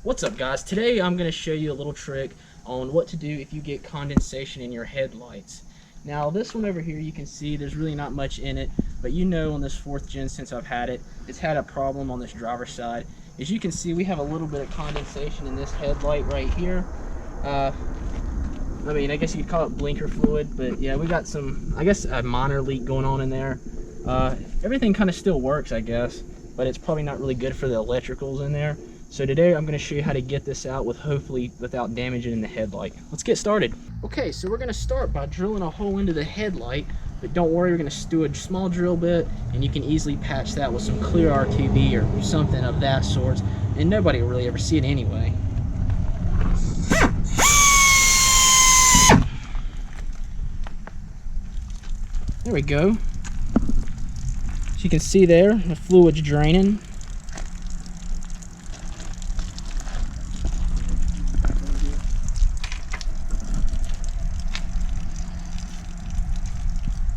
What's up, guys? Today I'm going to show you a little trick on what to do if you get condensation in your headlights. Now this one over here, you can see there's really not much in it, but you know on this 4th gen since I've had it, it's had a problem on this driver's side. As you can see, we have a little bit of condensation in this headlight right here. I mean, I guess you could call it blinker fluid, but yeah, we got some, I guess, a minor leak going on in there. Everything kind of still works, I guess, but it's probably not really good for the electricals in there. So today I'm going to show you how to get this out hopefully without damaging in the headlight. Let's get started. Okay, so we're going to start by drilling a hole into the headlight, but don't worry, we're going to do a small drill bit, and you can easily patch that with some clear RTV or something of that sort, and nobody will really ever see it anyway. There we go. As you can see there, the fluid's draining.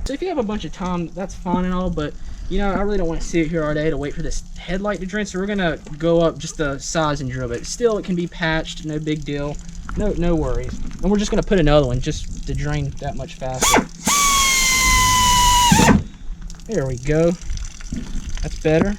So if you have a bunch of time, that's fine and all, but you know, I really don't want to sit here all day to wait for this headlight to drain, so we're gonna go up just the size and drill bit. Still, it can be patched, no big deal, no worries. And we're just gonna put another one just to drain that much faster. There we go. That's better.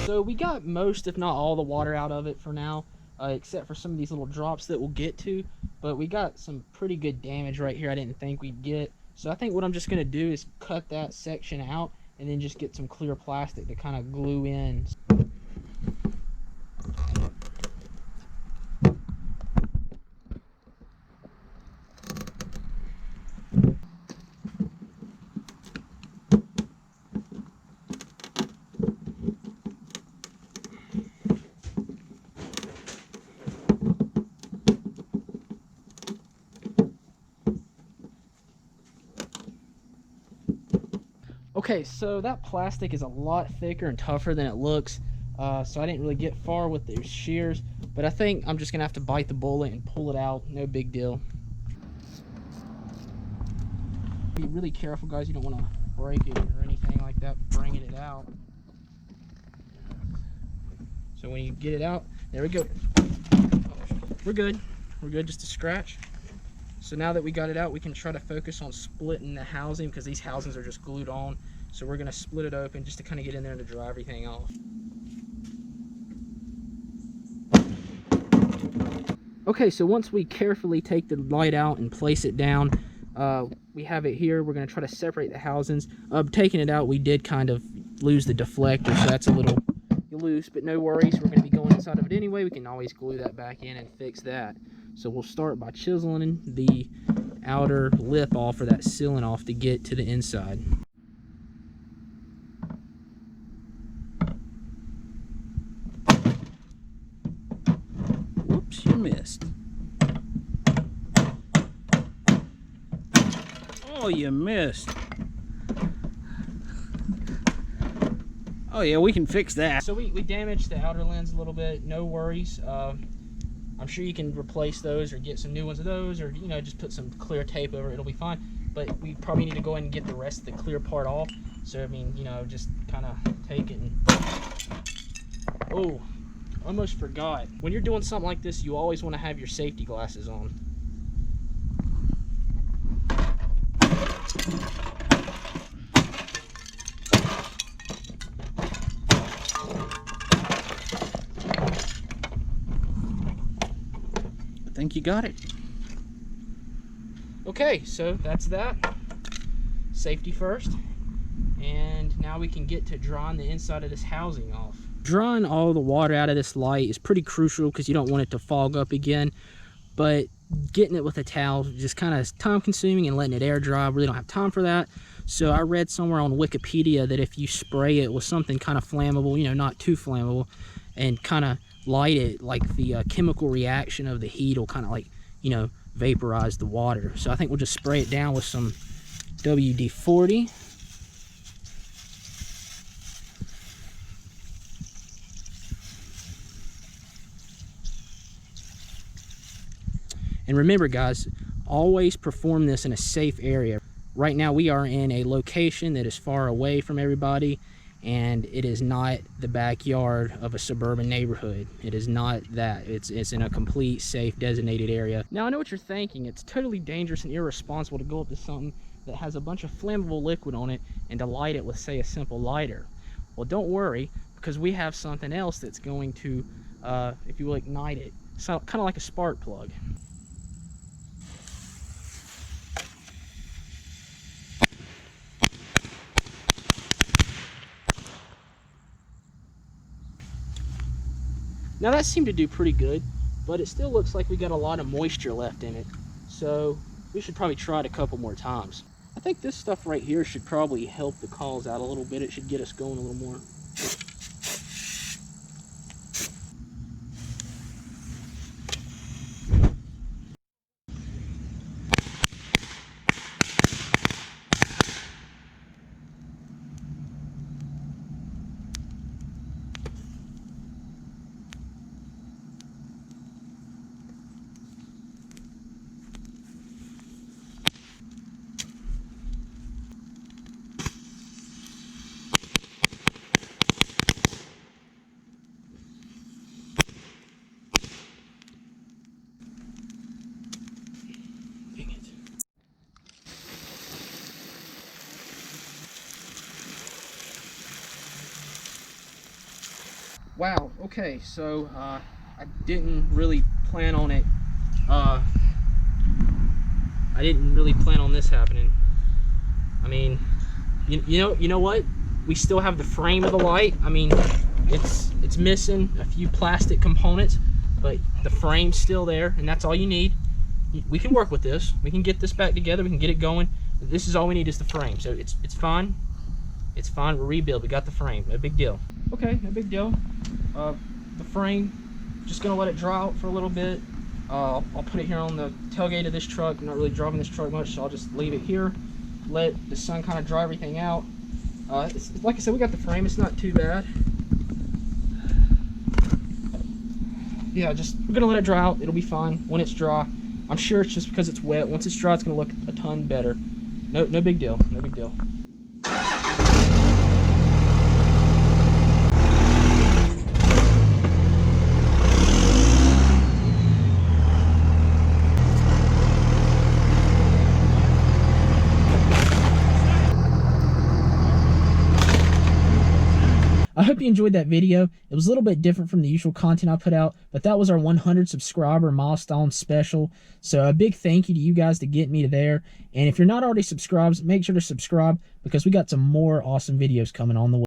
So we got most, if not all, the water out of it for now, except for some of these little drops that we'll get to. But we got some pretty good damage right here I didn't think we'd get. So I think what I'm just going to do is cut that section out and then just get some clear plastic to kind of glue in. Okay, so that plastic is a lot thicker and tougher than it looks, so I didn't really get far with the shears, but I think I'm just gonna have to bite the bullet and pull it out. No big deal. Be really careful, guys. You don't want to break it or anything like that bringing it out. So when you get it out, there we go. We're good. We're good, just a scratch. So now that we got it out, we can try to focus on splitting the housing because these housings are just glued on. So we're gonna split it open just to kind of get in there and to dry everything off. Okay, so once we carefully take the light out and place it down, we have it here. We're gonna try to separate the housings. Taking it out, we did kind of lose the deflector, so that's a little loose, but no worries. We're gonna be going inside of it anyway. We can always glue that back in and fix that. So we'll start by chiseling the outer lip off, or that sealant off, to get to the inside. Whoops, you missed. Oh, you missed. Oh yeah, we can fix that. So we damaged the outer lens a little bit. No worries. I'm sure you can replace those or get some new ones of those, or you know, just put some clear tape over it. It'll be fine. But we probably need to go ahead and get the rest of the clear part off. So I mean, you know, just kind of take it and... Oh, almost forgot. When you're doing something like this, you always want to have your safety glasses on. I think you got it. Okay, so that's that. Safety first. And now we can get to drawing the inside of this housing off. Drawing all the water out of this light is pretty crucial because you don't want it to fog up again. But getting it with a towel just kind of time consuming, and letting it air dry, I really don't have time for that. So I read somewhere on Wikipedia that if you spray it with something kind of flammable, you know, not too flammable, and kind of light it, like the chemical reaction of the heat will kind of, like, you know, vaporize the water. So I think we'll just spray it down with some WD-40. And remember guys, always perform this in a safe area. Right now we are in a location that is far away from everybody, and it is not the backyard of a suburban neighborhood. It is not that. It's in a complete safe designated area. Now I know what you're thinking. It's totally dangerous and irresponsible to go up to something that has a bunch of flammable liquid on it and to light it with, say, a simple lighter. Well, don't worry, because we have something else that's going to, if you will, ignite it. So kind of like a spark plug. Now that seemed to do pretty good, but it still looks like we got a lot of moisture left in it. So we should probably try it a couple more times. I think this stuff right here should probably help the cause out a little bit. It should get us going a little more. Wow, okay, so I didn't really plan on it. I didn't really plan on this happening. I mean, you know what? We still have the frame of the light. I mean, it's missing a few plastic components, but the frame's still there, and that's all you need. We can work with this. We can get this back together. We can get it going. This is all we need is the frame, so it's fine. It's fine. We'll rebuild. We got the frame. No big deal. Okay, no big deal. The frame, just gonna let it dry out for a little bit. I'll put it here on the tailgate of this truck. I'm not really driving this truck much, so I'll just leave it here. Let the sun kind of dry everything out. Like I said, we got the frame. It's not too bad. Yeah, we're gonna let it dry out. It'll be fine when it's dry. I'm sure it's just because it's wet. Once it's dry, it's gonna look a ton better. No big deal. No big deal. I hope you enjoyed that video. It was a little bit different from the usual content I put out, but that was our 100 subscriber milestone special. So a big thank you to you guys to get me to there. And if you're not already subscribed, make sure to subscribe because we got some more awesome videos coming on the way.